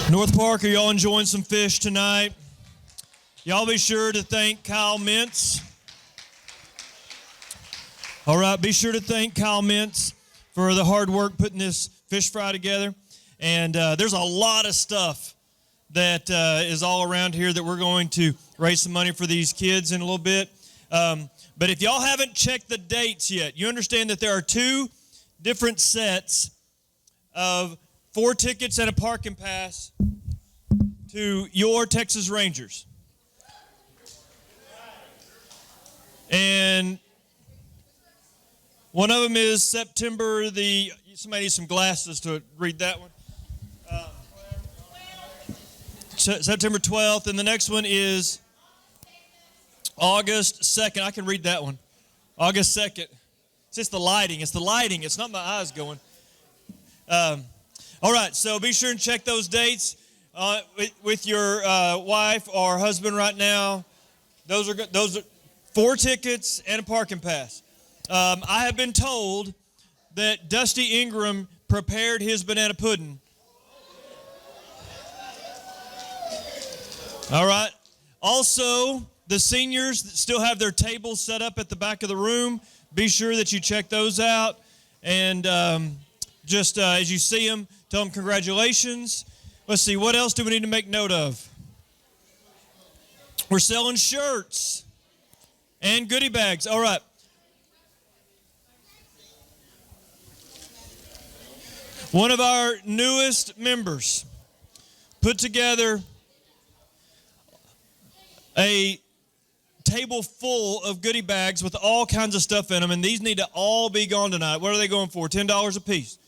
North Park, are y'all enjoying some fish tonight? Y'all be sure to thank Kyle Mintz. All right, be sure to thank Kyle Mintz for the hard work putting this fish fry together. And there's a lot of stuff that is all around here that we're going to raise some money for these kids in a little bit. But if y'all haven't checked the dates yet, you understand that there are two different sets of 4 tickets and a parking pass to your Texas Rangers. And one of them is September somebody needs some glasses to read that one. September 12th, and the next one is August 2nd. I can read that one. August 2nd. It's just the lighting. It's the lighting. It's not my eyes going. All right, so be sure and check those dates with your wife or husband right now. Those are 4 tickets and a parking pass. I have been told that Dusty Ingram prepared his banana pudding. All right. Also, the seniors that still have their tables set up at the back of the room, be sure that you check those out. And just as you see them, tell them congratulations. Let's see, what else do we need to make note of? We're selling shirts and goodie bags. All right. One of our newest members put together a table full of goodie bags with all kinds of stuff in them, and these need to all be gone tonight. What are they going for? $10 a piece.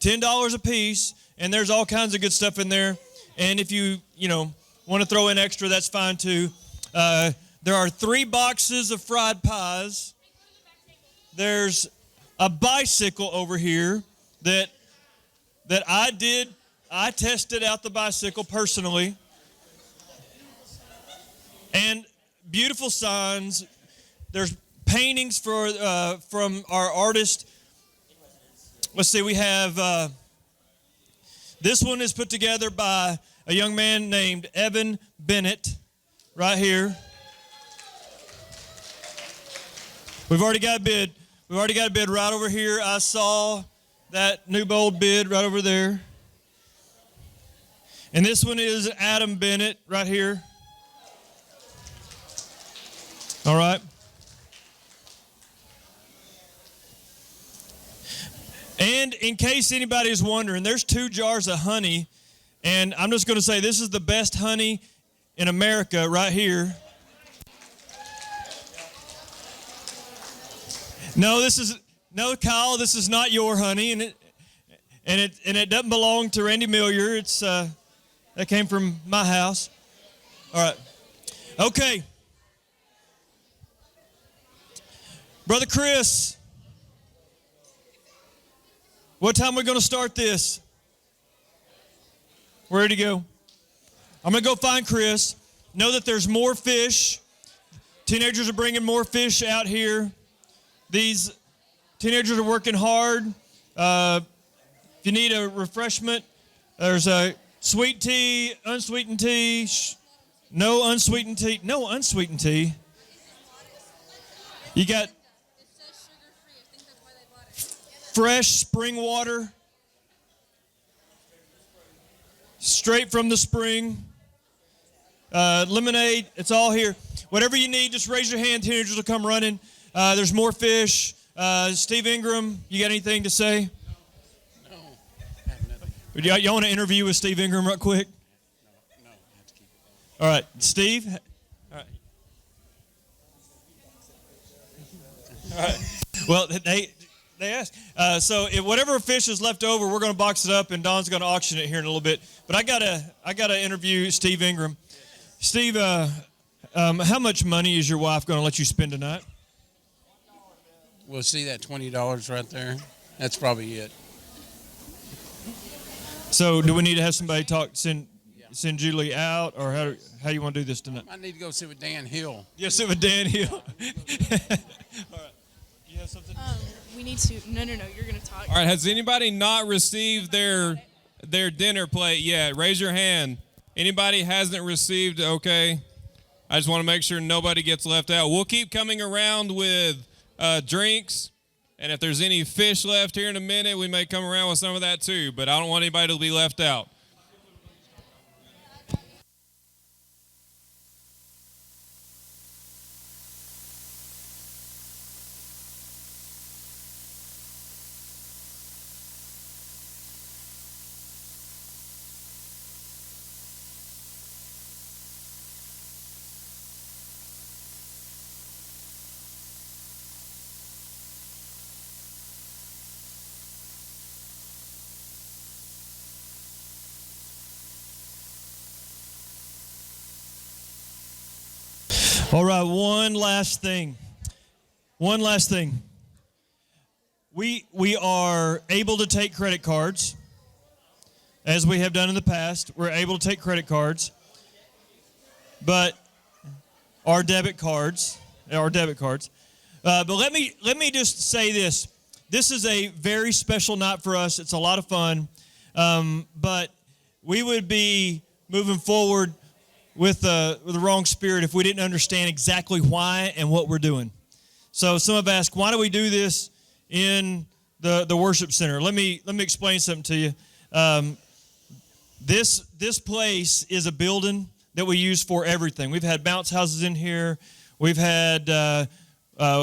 $10 a piece, and there's all kinds of good stuff in there. And if you want to throw in extra, that's fine too. There are 3 boxes of fried pies. There's a bicycle over here that I did. I tested out the bicycle personally. And beautiful signs. There's paintings from our artist. Let's see, we have, this one is put together by a young man named Evan Bennett, right here. We've already got a bid. We've already got a bid right over here. I saw that new bold bid right over there. And this one is Adam Bennett right here. All right. And in case anybody is wondering, there's 2 jars of honey, and I'm just going to say this is the best honey in America right here. No, Kyle, this is not your honey, and it doesn't belong to Randy Millier. It's that came from my house. All right. Okay. Brother Chris, what time are we going to start this? Where'd he go? I'm going to go find Chris. Know that there's more fish. Teenagers are bringing more fish out here. These teenagers are working hard. If you need a refreshment, there's a sweet tea, unsweetened tea, no unsweetened tea. No unsweetened tea. You got fresh spring water, straight from the spring. Lemonade, it's all here. Whatever you need, just raise your hand. Teenagers will come running. There's more fish. Steve Ingram, you got anything to say? No, I have nothing. Y'all want to interview with Steve Ingram real quick? No, I have to keep it. All right, Steve. All right. All right. Well, they asked. So if whatever fish is left over, we're going to box it up, and Don's going to auction it here in a little bit. But I gotta interview Steve Ingram. Steve, how much money is your wife going to let you spend tonight? We'll see that $20 right there. That's probably it. So do we need to have somebody send Julie out, or how you want to do this tonight? I need to go sit with Dan Hill. Yeah, sit with Dan Hill. All right. You have something? We need to. No. You're gonna talk. All right. Has anybody not received their their dinner plate yet? Raise your hand. Anybody hasn't received? Okay. I just want to make sure nobody gets left out. We'll keep coming around with drinks. And if there's any fish left here in a minute, we may come around with some of that too. But I don't want anybody to be left out. All right, one last thing. One last thing. We are able to take credit cards, as we have done in the past. We're able to take credit cards, but our debit cards. But let me just say this. This is a very special night for us. It's a lot of fun, but we would be moving forward with the wrong spirit if we didn't understand exactly why and what we're doing. So some have asked, why do we do this in the worship center? Let me explain something to you. This place is a building that we use for everything. We've had bounce houses in here. We've had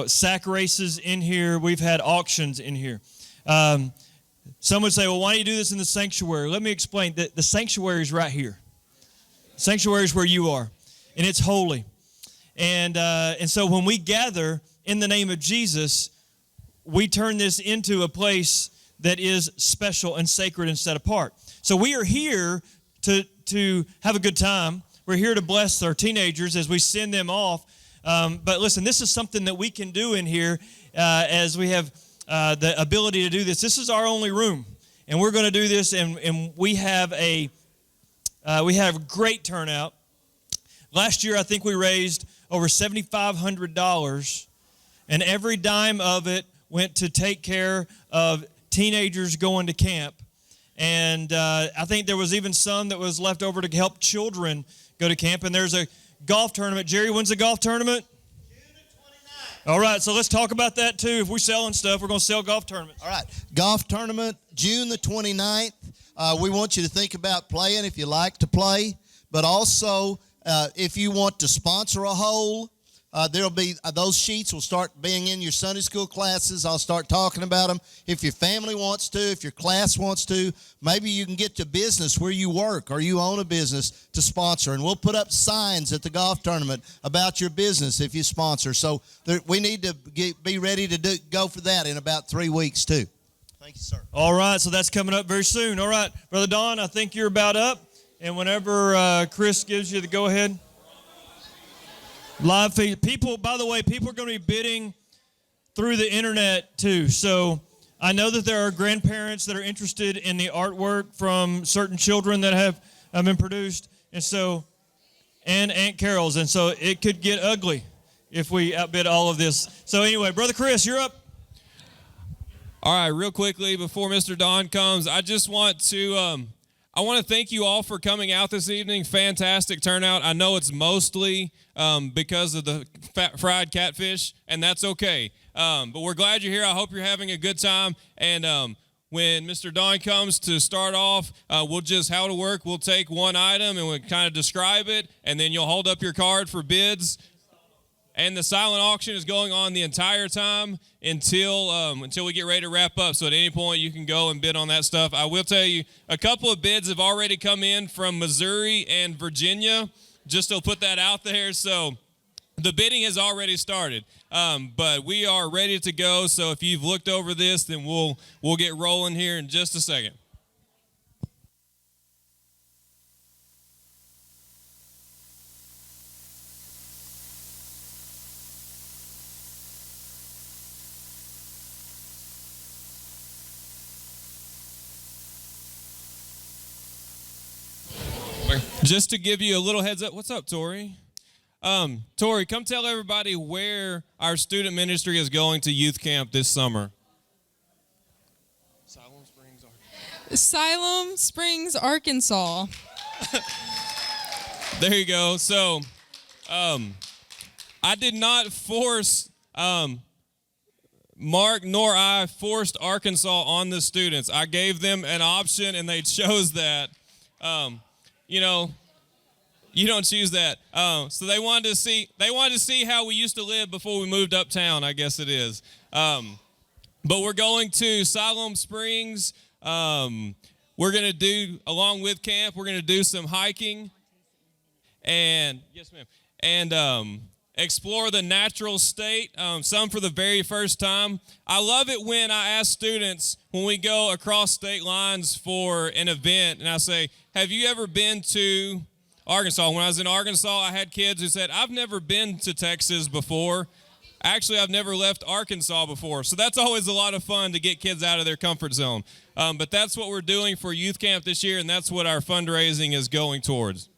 sack races in here. We've had auctions in here. Some would say, well, why do you do this in the sanctuary? Let me explain. The sanctuary is right here. Sanctuary is where you are, and it's holy. And so when we gather in the name of Jesus, we turn this into a place that is special and sacred and set apart. So we are here to have a good time. We're here to bless our teenagers as we send them off. But listen, this is something that we can do in here as we have the ability to do this. This is our only room, and we're going to do this, and we have a great turnout. Last year, I think we raised over $7,500, and every dime of it went to take care of teenagers going to camp. And I think there was even some that was left over to help children go to camp. And there's a golf tournament. Jerry, when's the golf tournament? June the 29th. All right, so let's talk about that too. If we're selling stuff, we're going to sell golf tournaments. All right, golf tournament, June the 29th. We want you to think about playing if you like to play, but also if you want to sponsor a hole, there'll be those sheets will start being in your Sunday school classes. I'll start talking about them. If your family wants to, if your class wants to, maybe you can get to business where you work or you own a business to sponsor. And we'll put up signs at the golf tournament about your business if you sponsor. So we need to be ready to go for that in about 3 weeks too. Thank you, sir. All right, so that's coming up very soon. All right, Brother Don, I think you're about up. And whenever Chris gives you the go-ahead. Live feed. People, by the way, people are going to be bidding through the internet too. So I know that there are grandparents that are interested in the artwork from certain children that have been produced. And Aunt Carol's. And so it could get ugly if we outbid all of this. So anyway, Brother Chris, you're up. All right, real quickly before Mr. Don comes, I just want to thank you all for coming out this evening. Fantastic turnout. I know it's mostly because of the fried catfish, and that's okay. But we're glad you're here. I hope you're having a good time. And when Mr. Don comes to start off, we'll just how to work. We'll take one item and we'll kind of describe it, and then you'll hold up your card for bids. And the silent auction is going on the entire time until we get ready to wrap up. So at any point, you can go and bid on that stuff. I will tell you, a couple of bids have already come in from Missouri and Virginia, just to put that out there. So the bidding has already started, but we are ready to go. So if you've looked over this, then we'll get rolling here in just a second. Just to give you a little heads up, what's up, Tori? Tori, come tell everybody where our student ministry is going to youth camp this summer. Siloam Springs. Siloam Springs, Arkansas. There you go. So, I did not force, Mark nor I forced Arkansas on the students. I gave them an option and they chose that. You know, you don't choose that. So they wanted to see how we used to live before we moved uptown, I guess it is. But we're going to Siloam Springs. We're going to do, along with camp, we're going to do some hiking and, yes, ma'am, and explore the natural state, some for the very first time. I love it when I ask students when we go across state lines for an event, and I say, have you ever been to Arkansas? When I was in Arkansas, I had kids who said, I've never been to Texas before. Actually, I've never left Arkansas before. So that's always a lot of fun to get kids out of their comfort zone. But that's what we're doing for youth camp this year, and that's what our fundraising is going towards.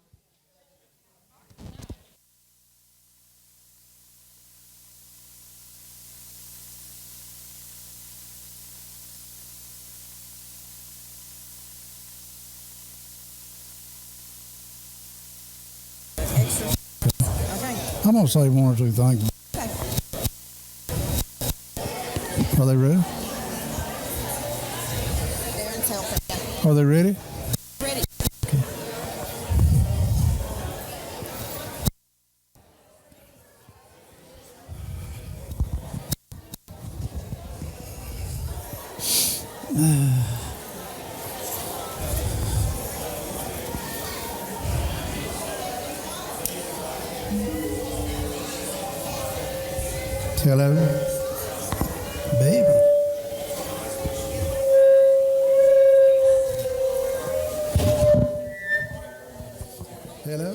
I'm going to say one or two things. Are they ready? Are they ready? Ready. Okay. Hello, baby. Hello?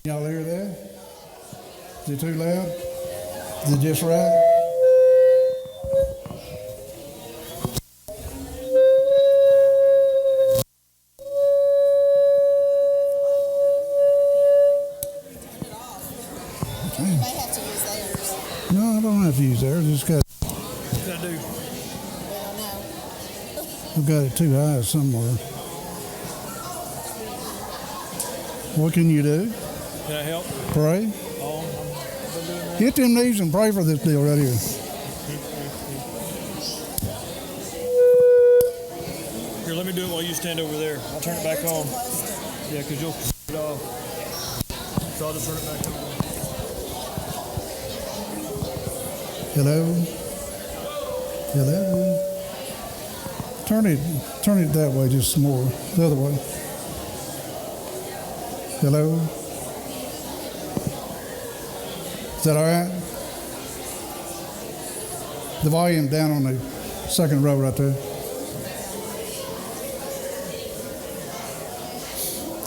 Y'all hear that? Is it too loud? Is it just right? You may have to use theirs. No, I don't have to use theirs. Just got. We don't know. I've got it too high somewhere. What can you do? Can I help? Pray. Get them knees and pray for this deal right here. Here, let me do it while you stand over there. I'll turn it back on. Yeah, because you'll it off. So I'll just turn it back on. Hello? Hello? Turn it that way just some more. The other way. Hello? Is that all right? The volume down on the second row right there.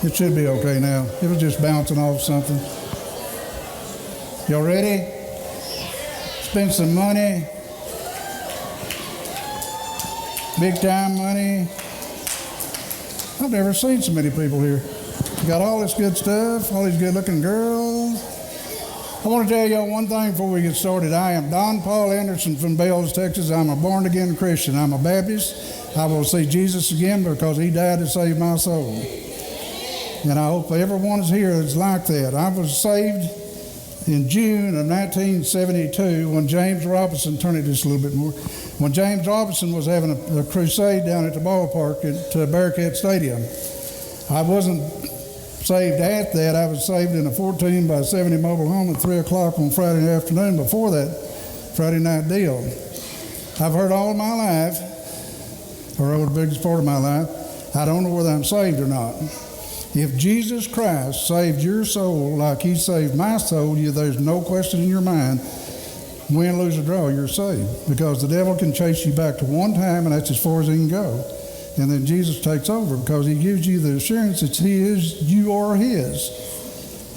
It should be okay now. It was just bouncing off something. Y'all ready? Spend some money. Big time money. I've never seen so many people here. Got all this good stuff, all these good looking girls. I want to tell y'all one thing before we get started. I am Don Paul Anderson from Bells, Texas. I'm a born again Christian. I'm a Baptist. I will see Jesus again because he died to save my soul. And I hope everyone's here that's like that. I was saved in June of 1972 when James Robinson, turn it just a little bit more, when James Robinson was having a crusade down at the ballpark at Bearcat Stadium. I wasn't saved at that. I was saved in a 14 by 70 mobile home at 3 o'clock on Friday afternoon before that Friday night deal. I've heard all my life, or over the biggest part of my life, I don't know whether I'm saved or not. If Jesus Christ saved your soul like he saved my soul, there's no question in your mind, win, lose, or draw, you're saved. Because the devil can chase you back to one time, and that's as far as he can go. And then Jesus takes over because he gives you the assurance that you are his.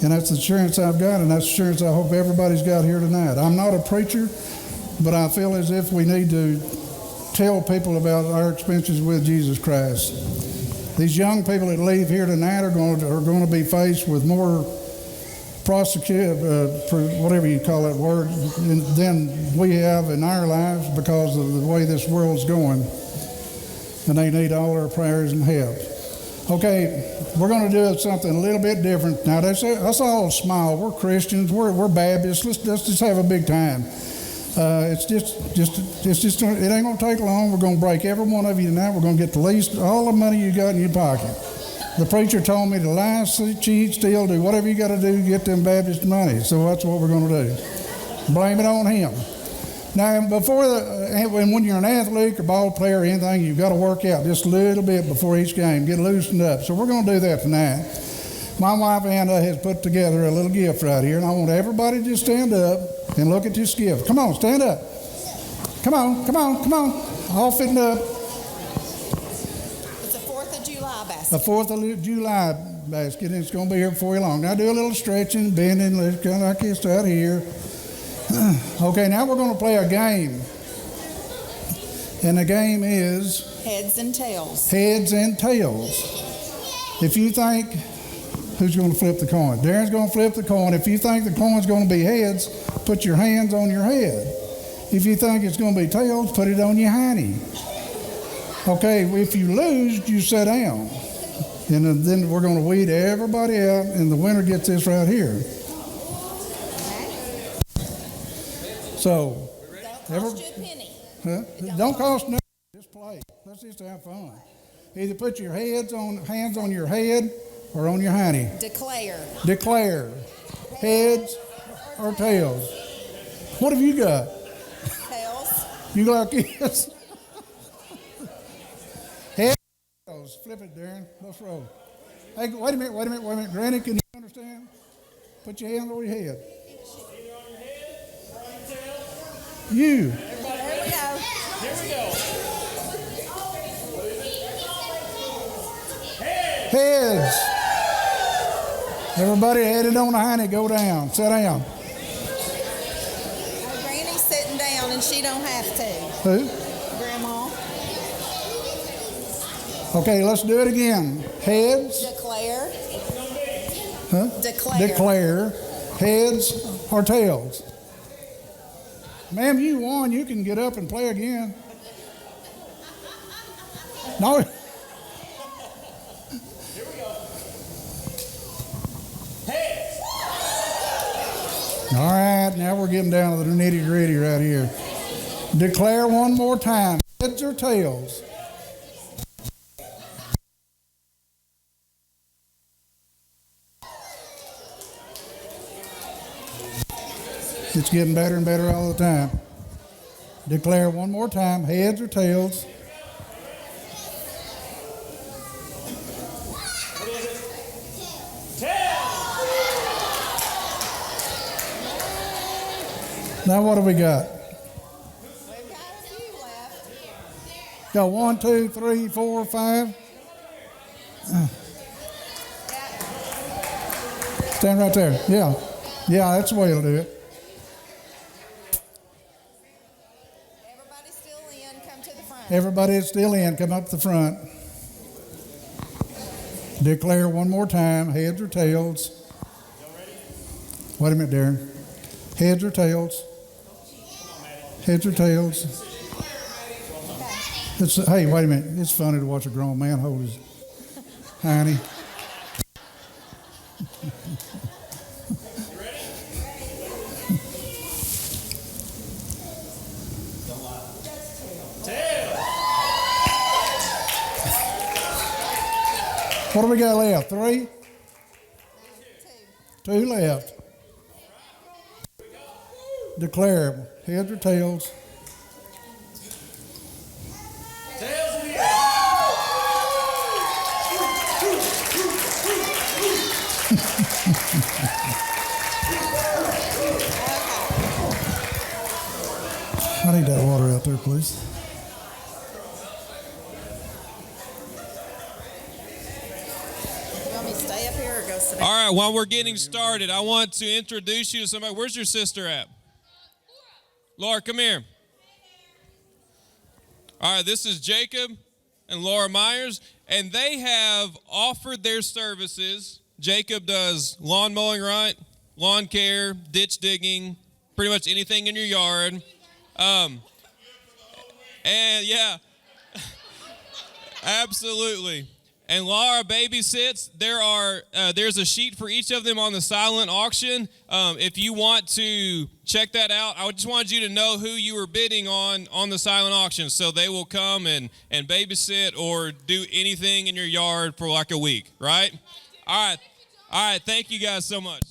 And that's the assurance I've got, and that's the assurance I hope everybody's got here tonight. I'm not a preacher, but I feel as if we need to tell people about our experiences with Jesus Christ. These young people that leave here tonight are going to be faced with more for whatever you call that word, than we have in our lives because of the way this world's going. and they need all our prayers and help. Okay, we're going to do something a little bit different. Now, that's all small. We're Christians. We're Baptists. Let's just have a big time. It ain't going to take long. We're going to break every one of you tonight. We're going to get the least, all the money you got in your pocket. The preacher told me to lie, cheat, steal, do whatever you got to do to get them Baptist money. So that's what we're going to do. Blame it on him. Now, when you're an athlete or ball player or anything, you've got to work out just a little bit before each game, get loosened up. So we're going to do that tonight. My wife Anna has put together a little gift right here, and I want everybody to just stand up and look at this gift. Come on, stand up. Come on, come on, come on. All fitting up. It's a 4th of July basket. A 4th of July basket, and it's going to be here before you long. Now do a little stretching, bending, kind of like this right here. Okay, now we're going to play a game. And the game is Heads and tails. heads and tails. If you think, who's going to flip the coin? Darren's going to flip the coin. If you think the coin's going to be heads, put your hands on your head. If you think it's going to be tails, put it on your hiney. Okay, if you lose, you sit down. And then we're going to weed everybody out, and the winner gets this right here. So, Don't cost you a penny. huh? Don't cost nothing. Just play. Let's just have fun. Either put your hands on your head or on your hiney. Declare. Declare. Heads or tails. What have you got? Tails. You like this? Heads or tails. Flip it, Darren. Let's roll. Hey, wait a minute. Granny, can you understand? Put your hand on your head. You. There we go. Heads. Everybody headed on the hiney, go down. Sit down. Granny's sitting down and she don't have to. Who? Grandma. Okay, let's do it again. Heads. Declare. Huh? Declare. Declare. Heads or tails. Ma'am, you won. You can get up and play again. No. Here we go. Heads. All right, now we're getting down to the nitty gritty right here. Declare one more time. Heads or tails? It's getting better and better all the time. Declare one more time. Heads or tails? Now what have we got? We've got a few left. Got 1, 2, 3, 4, 5. Stand right there. Yeah. Yeah, that's the way it'll do it. Everybody's still in. Come to the front. Everybody that's still in, come up the front. Declare one more time. Heads or tails? Wait a minute, Darren. Heads or tails? Heads or tails? Hey, wait a minute. It's funny to watch a grown man hold his hiney. What do we got left? 3? 2 left. Declare. Heads or tails? Tails in the air. I need that water out there, please. You want me to stay up here or go sit down? All right, while we're getting started, I want to introduce you to somebody. Where's your sister at? Laura, come here. All right, this is Jacob and Laura Myers, and they have offered their services. Jacob does lawn mowing, right? Lawn care, ditch digging, pretty much anything in your yard. And yeah. Absolutely. And Laura babysits. There's a sheet for each of them on the silent auction. If you want to check that out, I just wanted you to know who you were bidding on the silent auction, so they will come and babysit or do anything in your yard for like a week, right? All right. Thank you guys so much.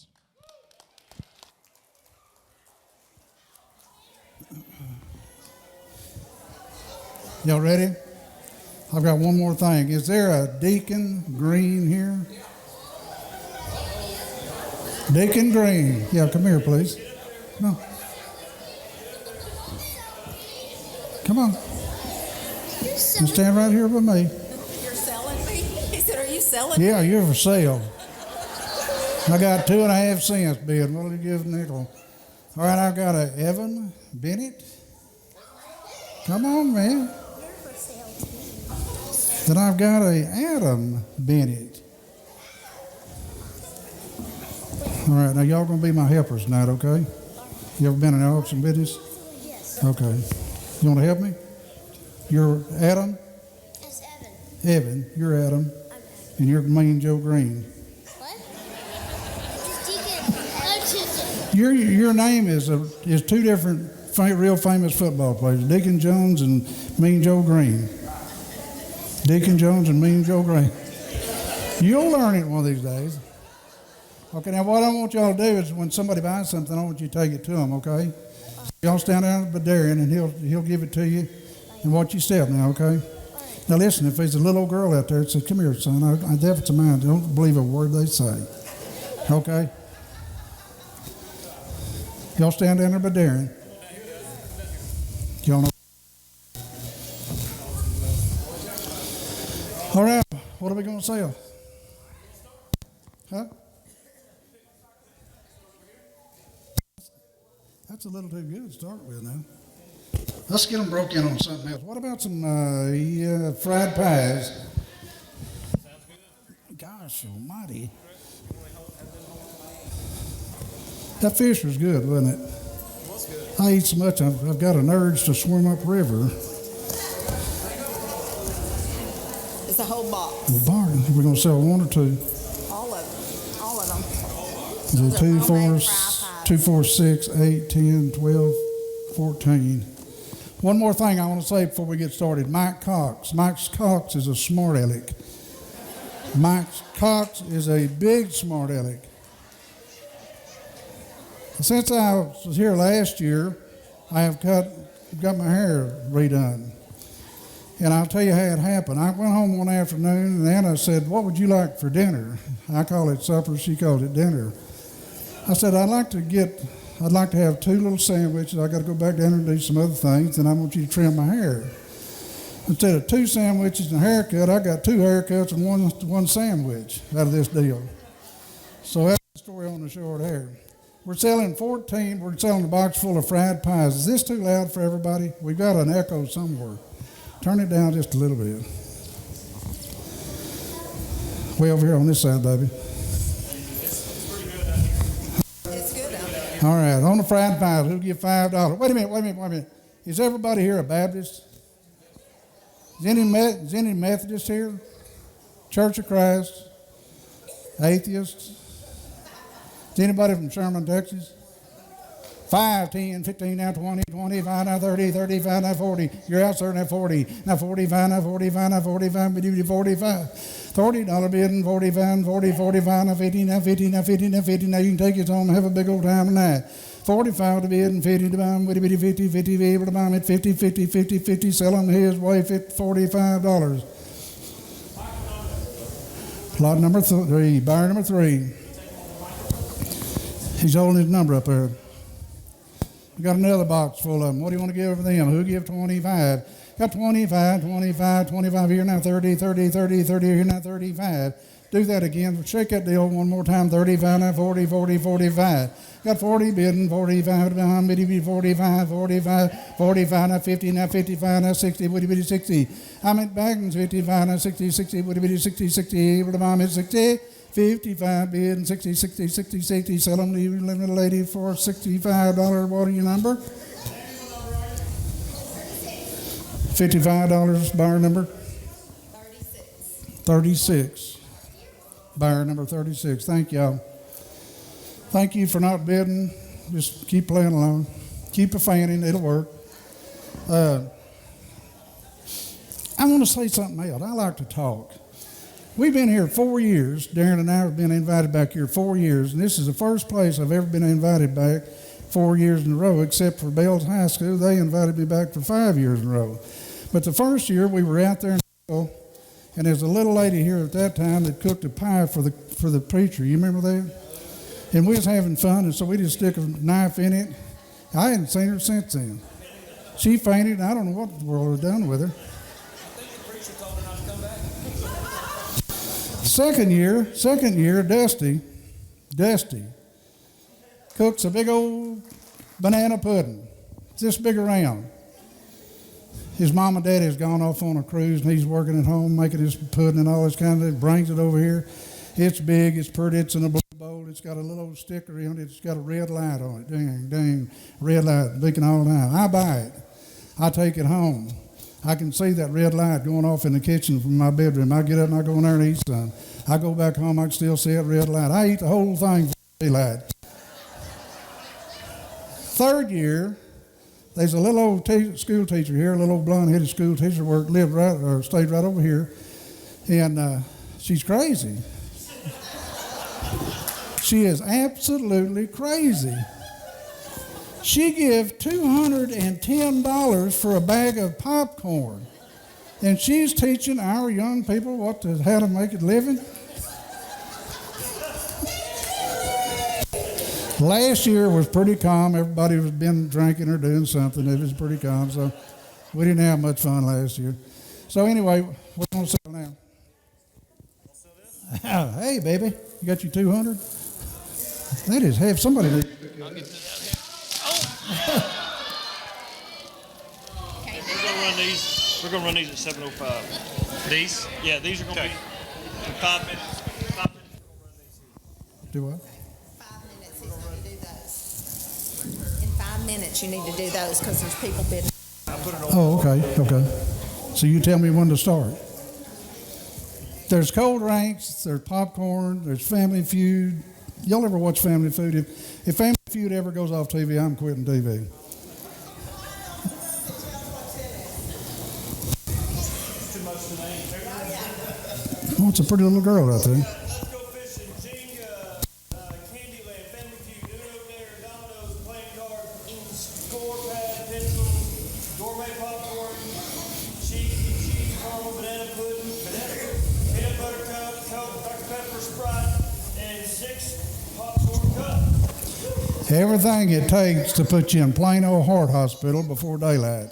Y'all ready? I've got one more thing. Is there a Deacon Green here? Deacon Green. Yeah, come here, please. No. Come on. You're And stand right here with me. You're selling me? He said, are you selling me? Yeah, you're for sale. I got 2.5 cents bid. What'll you give a nickel? All right, I've got a Evan Bennett. Come on, man. Then I've got a Adam Bennett. All right, now y'all gonna be my helpers tonight, okay? You ever been in the auction business? Yes. Okay. You wanna help me? You're Adam? It's Evan. Evan, you're Adam. I'm Evan. And you're Mean Joe Green. What? Just Deacon. Your name is two different real famous football players, Deacon Jones and Mean Joe Green. Deacon Jones and Mean Joe Green. You'll learn it one of these days. Okay, now what I want y'all to do is when somebody buys something, I want you to take it to them, okay? Y'all stand down at Badarian and he'll give it to you and watch you step now, okay? Now listen, if there's a little old girl out there that says, come here, son, I deaf to mine, don't believe a word they say, okay? Y'all stand down there Badarian. Y'all know. All right, what are we going to sell? Huh? That's a little too good to start with now. Let's get them broke in on something else. What about some fried pies? Gosh almighty. That fish was good, wasn't it? I eat so much, I've got an urge to swim upriver. It's a whole box. Well, bargain. We're going to sell one or two. All of them. All of them. Is it Those are 2, 4, homemade fry pies. 2, 4, 6, 8, 10, 12, 14. One more thing I want to say before we get started. Mike Cox. Mike Cox is a smart aleck. Mike Cox is a big smart aleck. Since I was here last year, I have got my hair redone. And I'll tell you how it happened. I went home one afternoon and Anna said, what would you like for dinner? I call it supper, she called it dinner. I said, I'd like to have 2 little sandwiches. I got to go back down and do some other things, and I want you to trim my hair. Instead of 2 sandwiches and a haircut, I got 2 haircuts and one sandwich out of this deal. So that's the story on the short hair. We're selling a box full of fried pies. Is this too loud for everybody? We've got an echo somewhere. Turn it down just a little bit. Way over here on this side, baby. It's good out there. All right, on the fried pies, who'll give $5? Wait a minute. Is everybody here a Baptist? Is any Methodist here? Church of Christ? Atheists? Is anybody from Sherman, Texas? 5, 10, 15, now 20, 25, now 30, 35, now 40. You're out, sir, now 40. Now 45, now 45, now 45, 45. $40 bidding, 45, 40, 45, now 50, now 50, now 50, now 50. Now you can take it home and have a big old time tonight. 45 to bid and 50 to buy them, 50, 50, 50, be able to buy them at 50, 50, 50, 50, sell them his way, $45. Lot number 3, buyer number 3. He's holding his number up there. We got another box full of them. What do you want to give for them? Who give 25? Got 25, 25, 25 here now, 30, 30, 30, 30 here now, 35. Do that again. Shake that deal one more time. 35, now 40, 40, 45. Got 40 bidding, 45 behind, 45, 45, 45, now 50, now 55, now 60, woody bitty 60. I'm at Baggins, 55, now 60, 60, woody bitty 60, 60, able to buy me 60. 55 bid and 60, 60, 60, 60. Sell them to you, little lady, for $65. What are your number? $55 buyer number. 36. Buyer number 36. Thank y'all. Thank you for not bidding. Just keep playing along. Keep a fanning. It'll work. I want to say something else. I like to talk. We've been here 4 years. Darren and I have been invited back here 4 years, and this is the first place I've ever been invited back 4 years in a row, except for Bells High School. They invited me back for 5 years in a row. But the first year we were out there in and there's a little lady here at that time that cooked a pie for the preacher. You remember that? And we was having fun, and so we just stick a knife in it. I hadn't seen her since then. She fainted, and I don't know what the world was done with her. Second year, Dusty cooks a big old banana pudding. It's this big around. His mom and daddy has gone off on a cruise, and he's working at home making his pudding and all this kind of thing. Brings it over here. It's big, it's pretty, it's in a blue bowl. It's got a little old sticker on it. It's got a red light on it. Dang, dang, red light, blinking all the time. I buy it. I take it home. I can see that red light going off in the kitchen from my bedroom. I get up and I go in there and eat some. I go back home, I can still see that red light. I eat the whole thing for daylight. Third year, there's a little old school teacher here, a little old blonde-headed school teacher stayed right over here, and she's crazy. She is absolutely crazy. She give $210 for a bag of popcorn, and she's teaching our young people how to make a living. Last year was pretty calm. Everybody was been drinking or doing something. It was pretty calm, so we didn't have much fun last year. So anyway, what's going to sell now? Hey, baby, you got your 200? That is heavy. Somebody needs to pick that up. We're gonna run these at 7:05. These? Yeah, these are gonna be 5 minutes. 5 minutes. Do what? 5 minutes is when you do those. In 5 minutes, you need to do those because there's people bidding. Oh, okay. So you tell me when to start. There's cold drinks, there's popcorn, there's Family Feud. Y'all ever watch Family Feud? If Family Feud ever goes off TV, I'm quitting TV. Oh, it's a pretty little girl out there. Let's go fishing. Jenga, Candyland, Family Feud, Uno Dare, Dominoes, playing cards, score pad, pencils, gourmet popcorn, cheese, caramel, banana pudding, peanut butter cup, Coke, Dr. Pepper, Sprite, and 6 popcorn cups. Everything it takes to put you in plain old heart hospital before daylight.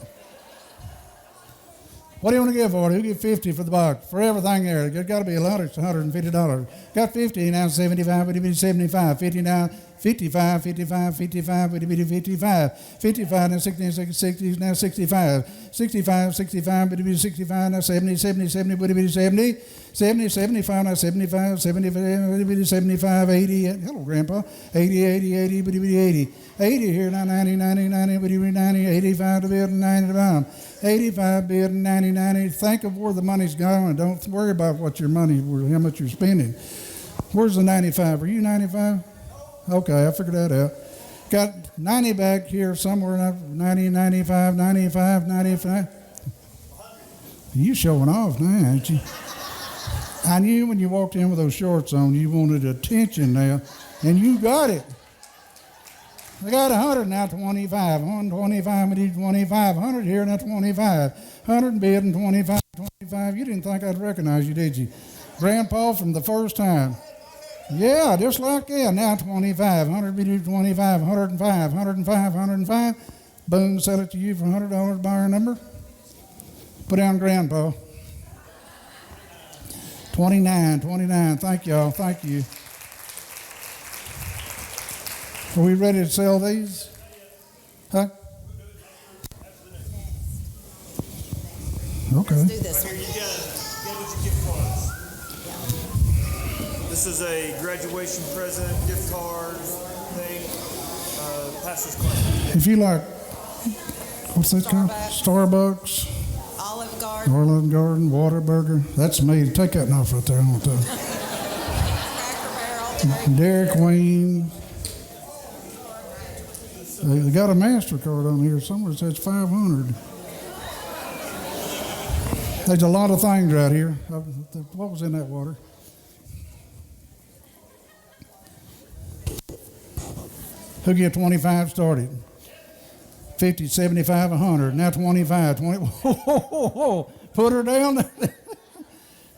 What do you want to give for it? Who give 50 for the box? For everything there. It's got to be $100, $150. Got 50, now 75, would it be 75? 50 now, 55, 55, 55, would it be 55? 55, now 60, 60, now 65. 65, 65, would it be 65, now 70, 70, 70, would it be 70? 70, 75, now 75, 75, would it be 75, 80, hello, Grandpa. 80, 80, 80, would it be 80? 80 here, now 90, 90, 90, would it be 90? 85 to bid and 90 to bottom. 85 bid and 90, 90. Think of where the money's going. Don't worry about what your money, how much you're spending. Where's the 95? Are you 95? Okay, I figured that out. Got 90 back here somewhere, 90, 95, 95, 95. You showing off now, ain't you? I knew when you walked in with those shorts on, you wanted attention now, and you got it. I got 100 now, 25. 125, we need 25. 100 here, now 25. 100 bid and 25, 25. You didn't think I'd recognize you, did you? Grandpa from the first time. Yeah, just like that. Now 25. 100 bid, 25. 105, 105, 105. Boom, sell it to you for $100, buyer number. Put down Grandpa. 29. Thank y'all. Thank you. Are we ready to sell these? Huh? Okay. Let's do this one. Here, you got your gift cards. This is a graduation present, gift card thing, pastor's class. If you like, what's that called? Starbucks. All of Olive Garden, Olive Garden, Whataburger. That's me. Take that off right there. I want that. Cracker Barrel, Dairy Queen. They got a MasterCard on here somewhere that says 500. There's a lot of things right here. What was in that water? Who get 25 started? 50, 75, 100. Now 25. 20. Whoa, whoa, whoa, whoa. Put her down.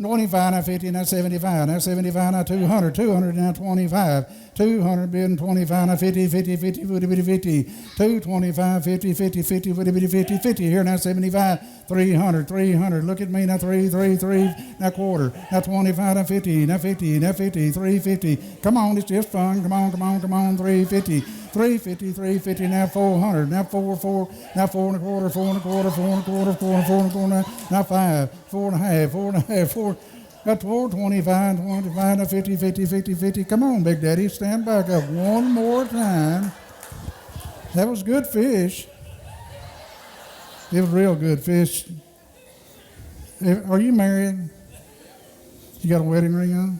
25, now 50, now 75, now 75, now 200, 200, now 25, 200 being 25, now 50, 50, 50, 50, 50, 50, 225, 50, 50, 50, 50, 50, 50, 50, here now 75, 300, 300, look at me now 3, 3, 3, now quarter, now 25, now 50, now 50, now 50, 350, come on, it's just fun, come on, come on, come on, 350, 350, 350, now 400, now 4, 4, now 4 and a quarter, 4 and a quarter, 4 and a quarter, 4 and 4 and a quarter, now 5, 4 and a half, 4 and a half, 4, got 4, 25, 25, now 50, 50, 50, 50, come on, Big Daddy, stand back up one more time. That was good fish. It was real good fish. Are you married? You got a wedding ring on?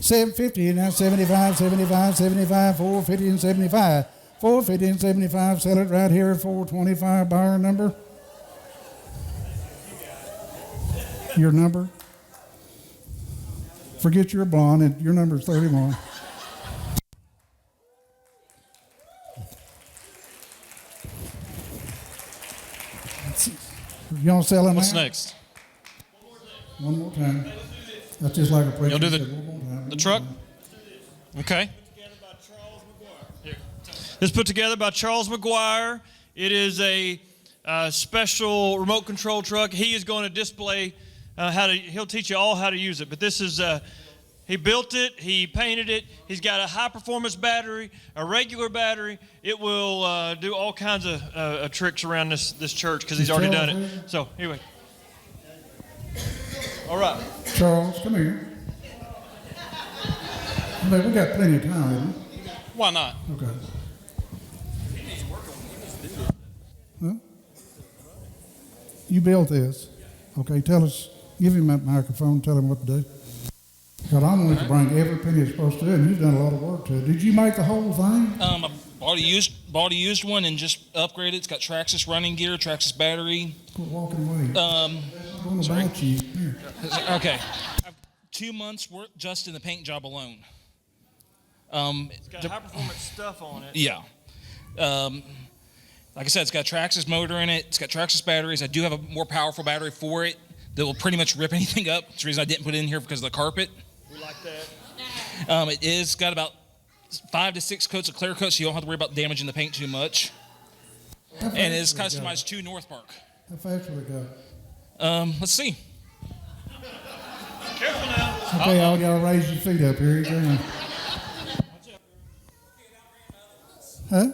750, now 75, 75, 75, 450 and 75. 450 and 75, sell it right here at 425, buyer number. Your number? Forget your blonde, and your number is 31. Y'all selling What's that? next? One more time. That's just like a preacher You'll do said, one more time. the truck? Okay. This is put together by Charles McGuire. It is a special remote control truck. He is going to display he'll teach you all how to use it. But this is, he built it, he painted it. He's got a high performance battery, a regular battery. It will do all kinds of tricks around this church because he's already done it. So anyway. All right. Charles, come here. But we got plenty of time, haven't we? Why not? Okay. Huh? You built this. Okay, tell us, give him that microphone, tell him what to do. God, I want to bring every penny it's supposed to do, and you've done a lot of work to it. Did you make the whole thing? I bought a used one and just upgraded it. It's got Traxxas running gear, Traxxas battery. Quit walking away. I'm going to bite you. Here. Okay. I've 2 months work just in the paint job alone. It's got high performance stuff on it. Yeah. Like I said, it's got a Traxxas motor in it. It's got Traxxas batteries. I do have a more powerful battery for it that will pretty much rip anything up. That's the reason I didn't put it in here because of the carpet. We like that. It is got about 5 to 6 coats of clear coat, so you don't have to worry about damaging the paint too much. And it's customized to North Park. How fast will it go? Let's see. Careful now. Okay, all y'all raise your feet up here. You go. Huh?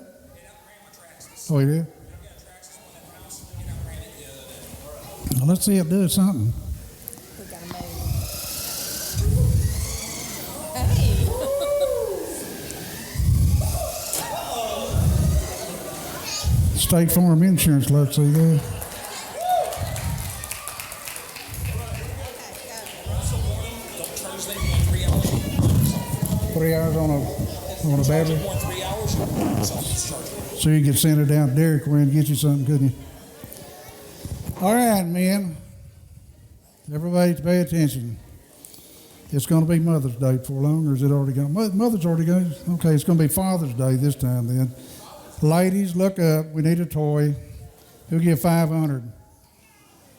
Oh, you did? Well, let's see it do something. we gotta move. Hey. State Farm Insurance, let's see there. Three hours on a battery. So you could send it down to Dairy Queen and get you something, couldn't you? All right, men. Everybody pay attention. It's going to be Mother's Day before long, or is it already gone? Mother's already gone? Okay, it's going to be Father's Day this time then. Ladies, look up. We need a toy. Who'll give 500?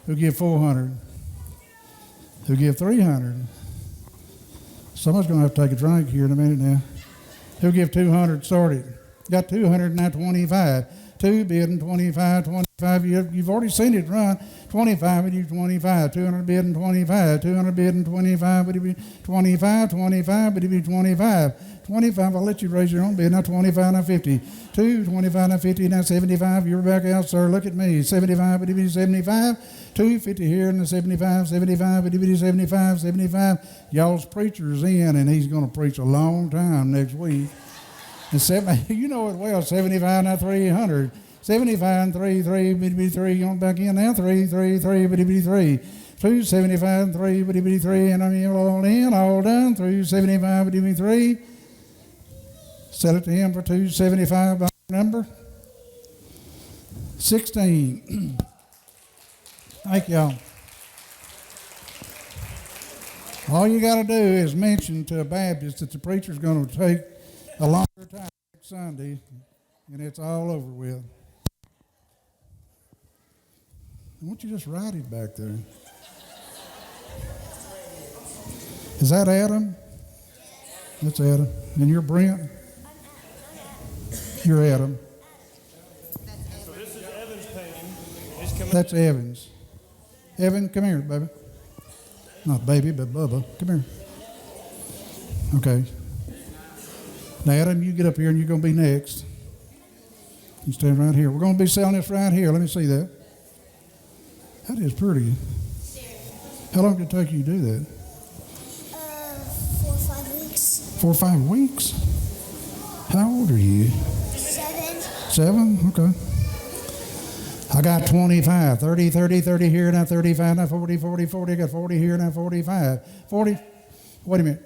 Who'll give 400? Who'll give 300? Someone's going to have to take a drink here in a minute now. Who'll give 200? Started. Got 200, now 25. 2 bidding, 25, 25. You've already seen it run. 25, and you 25. 200 bidding, 25. 200 bidding, 25. But it be 25, 25, but it be 25. 25, I'll let you raise your own bid. Now 25, now 50. 2, 25, now 50, now 75. You're back out, sir. Look at me. 75, but it be 75. 250 here, and the 75, 75, but it be 75, 75. Y'all's preacher's in, and he's going to preach a long time next week. And you know it well, 75, now 300. 75 and 3, 3, bitty bitty 3, on back in now, 3, 3, 3, bitty bitty 3. 275 and 3, bitty bitty 3, and I'm all in, all done, 375, bitty bitty 3. Sell it to him for 275 by number 16. Thank y'all. All you got to do is mention to a Baptist that the preacher's going to take a longer time next Sunday, and it's all over with. Why don't you just write it back there? Is that Adam? That's Adam. And you're Brent? You're Adam. So this is Evan's painting. It's coming. That's Evans. Evan, come here, baby. Not baby, but Bubba. Come here. Okay. Now, Adam, you get up here and you're going to be next. You stand right here. We're going to be selling this right here. Let me see that. That is pretty. How long did it take you to do that? 4 or 5 weeks. 4 or 5 weeks? How old are you? 7. 7? Okay. I got 25, 30, 30, 30 here, now 35, now 40, 40, 40. I got 40 here, now 45. 40, wait a minute.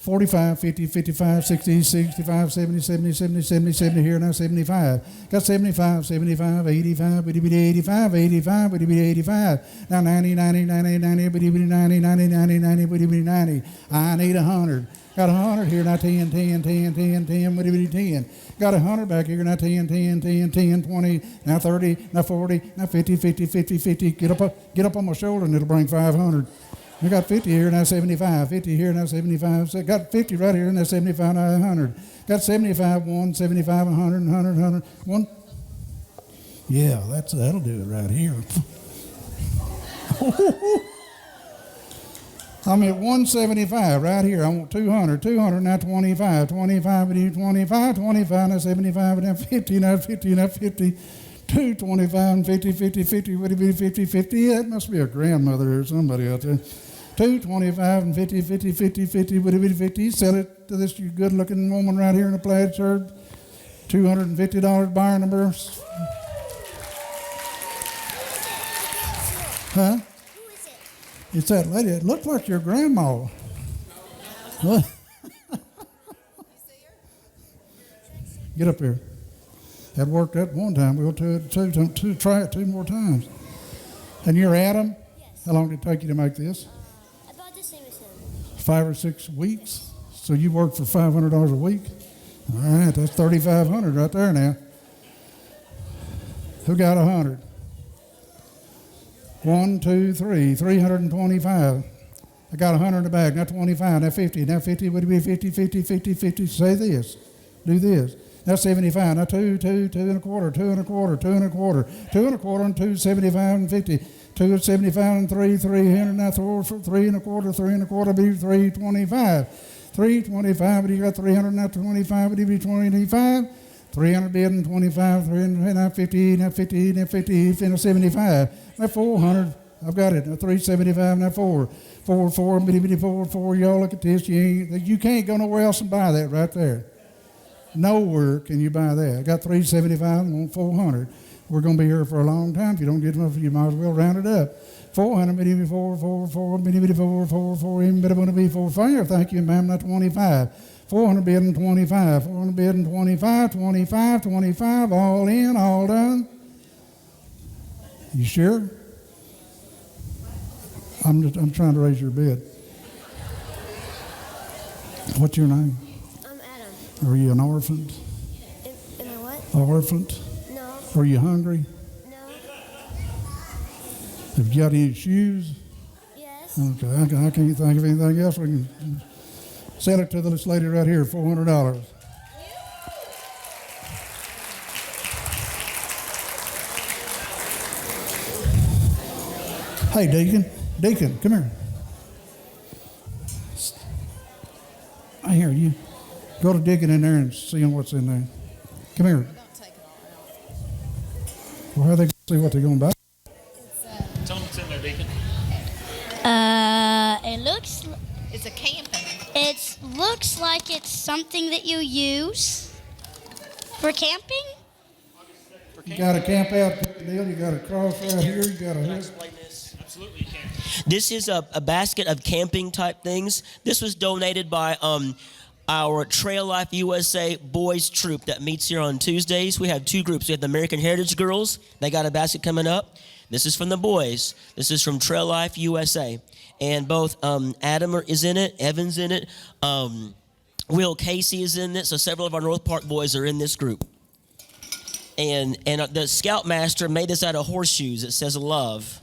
45, 50, 55, 60, 65, 70, 70, 70, 70, 70 here, now 75. Got 75, 75, 85, bitty bitty 85, 85, bitty bitty 85. Now 90, 90, 90, 90, bitty bitty 90, 90, 90, 90, bitty bitty 90. I need 100. Got 100 here, now 10, 10, 10, 10, 10, bitty bitty 10. Got 100 back here, now 10, 10, 10, 10, 20, now 30, now 40, now 50, 50, 50, 50. Get up on my shoulder and it'll bring 500. I got 50 here, now 75. 50 here, now 75. So got 50 right here, now 75, now 100. Got 75, 1, 75, 100, 100, 100, 1. Yeah, that'll do it right here. I'm at 175 right here. I want 200. 200, now 25. 25, 25, 25, now 75, now 50, now 50, now 50. 225 and 50, 50, 50, would it be 50, 50? That must be a grandmother or somebody out there. 225 and 50, 50, 50, 50, would it be 50? Sell it to this good-looking woman right here in a plaid shirt. $250 buyer number. Huh? Who is it? It's that lady. It looked like your grandma. What? Get up here. That worked that one time. We'll try it 2 more times. And you're Adam? Yes. How long did it take you to make this? About the same as him. 5 or 6 weeks? So you work for $500 a week? All right, that's $3,500 right there now. Who got 100? 1, 2, 3, 325. I got 100 in the bag, now 25, now 50, now 50, would it be 50, 50, 50, 50? Say this, do this. Now 75, now 2, 2, 2 and a quarter, 2 and a quarter, 2 and a quarter, 2 and a quarter, and 2, 75 and 50, 2 and 75 and 3, 300, now 3 and a quarter, 3 and a quarter, be 325. 325, but you got 300, now 25, but you be 25. 300 bid and 25, 300, now 50, now 50, now 50, now 75. Now 400, I've got it. Now 375, now 4. 4, 4, bitty, bitty, 4, 4. Y'all look at this. You can't go nowhere else and buy that right there. Nowhere can you buy that. I got 375 and want 400. We're going to be here for a long time. If you don't get enough, you might as well round it up. 400, bitty, bitty, 4, 4, 4, bitty, bitty, 4, 4, 4, even better going to be 4, 5. Thank you, ma'am. Now 25. 400 bid and 25. 400 bid and 25, 25, 25. All in, all done. You sure? I'm trying to raise your bid. What's your name? I'm Adam. Are you an orphan? Am I what? Orphan? No. Are you hungry? No. Have you got any shoes? Yes. Okay, I can't think of anything else. We can sell it to this lady right here, $400. Hey, Deacon, come here. I hear you. Go to Deacon in there and see what's in there. Come here. Well, how are they going to see what they're going to buy? Tell them what's in there, Deacon. It looks. It's a camping. It looks like it's something that you use for camping. You got a camp out deal. You got a cross right here. You got a hook. Explain this. Absolutely, you can. This is a basket of camping type things. This was donated by our Trail Life USA boys troop that meets here on Tuesdays. We have two groups. We have the American Heritage Girls. They got a basket coming up. This is from the boys. This is from Trail Life USA. And both Adam is in it, Evan's in it, Will Casey is in it, so several of our North Park boys are in this group. And the Scoutmaster made this out of horseshoes. It says love.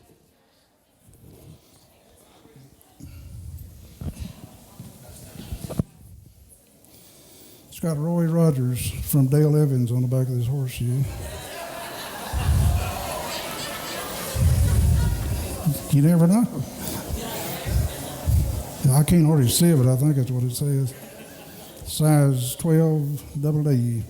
It's got Roy Rogers from Dale Evans on the back of this horseshoe. You never know. I can't hardly see it, but I think that's what it says. Size 12 double D.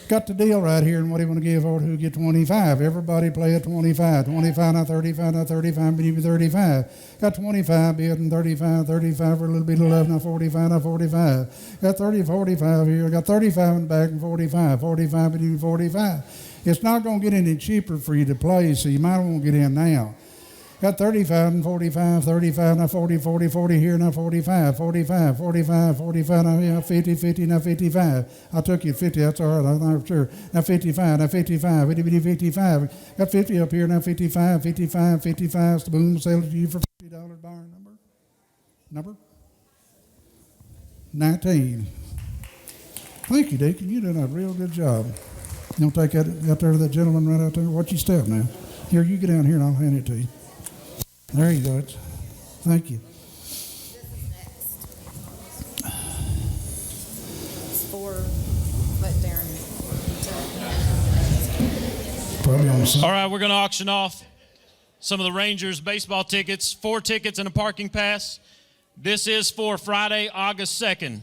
Got the deal right here, and what do you want to give or who get 25? Everybody play at 25. 25, not 35, not 35, but even 35. Got 25, be it in 35, 35 for a little bit of love, not 45, not 45. Got 30, 45 here. Got 35 in the back and 45. 45, but even 45. It's not going to get any cheaper for you to play, so you might want to get in now. Got 35 and 45, 35, now 40, 40, 40 here, now 45, 45, 45, 45, now 50, 50, now 55. I took you 50, that's all right, I'm not sure. Now 55, now 55, 50, 55. Got 50 up here, now 55, 55, 55. Boom, sell it to you for $50 bar number 19. Thank you, Deacon, you did a real good job. You want to take that out there to that gentleman right out there? Watch your step now. Here, you get down here and I'll hand it to you. There you go. Thank you. This is next. It's for what Darren took. Probably on the side. All right, we're going to auction off some of the Rangers baseball tickets, 4 tickets and a parking pass. This is for Friday, August 2nd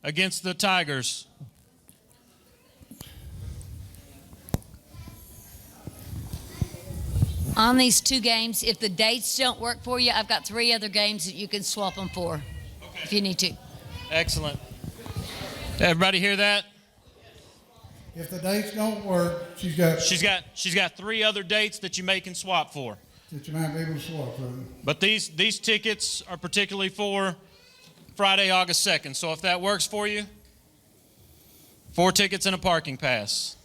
against the Tigers. On these 2 games, if the dates don't work for you, I've got 3 other games that you can swap them for if you need to. Excellent. Everybody hear that? If the dates don't work, she's got 3 other dates that you can swap for. that you might be able to swap for. But these tickets are particularly for Friday, August 2nd. So if that works for you, 4 tickets and a parking pass.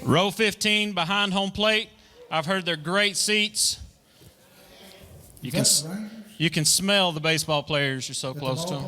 Row 15 behind home plate. I've heard they're great seats. You can smell the baseball players. You're so close to them.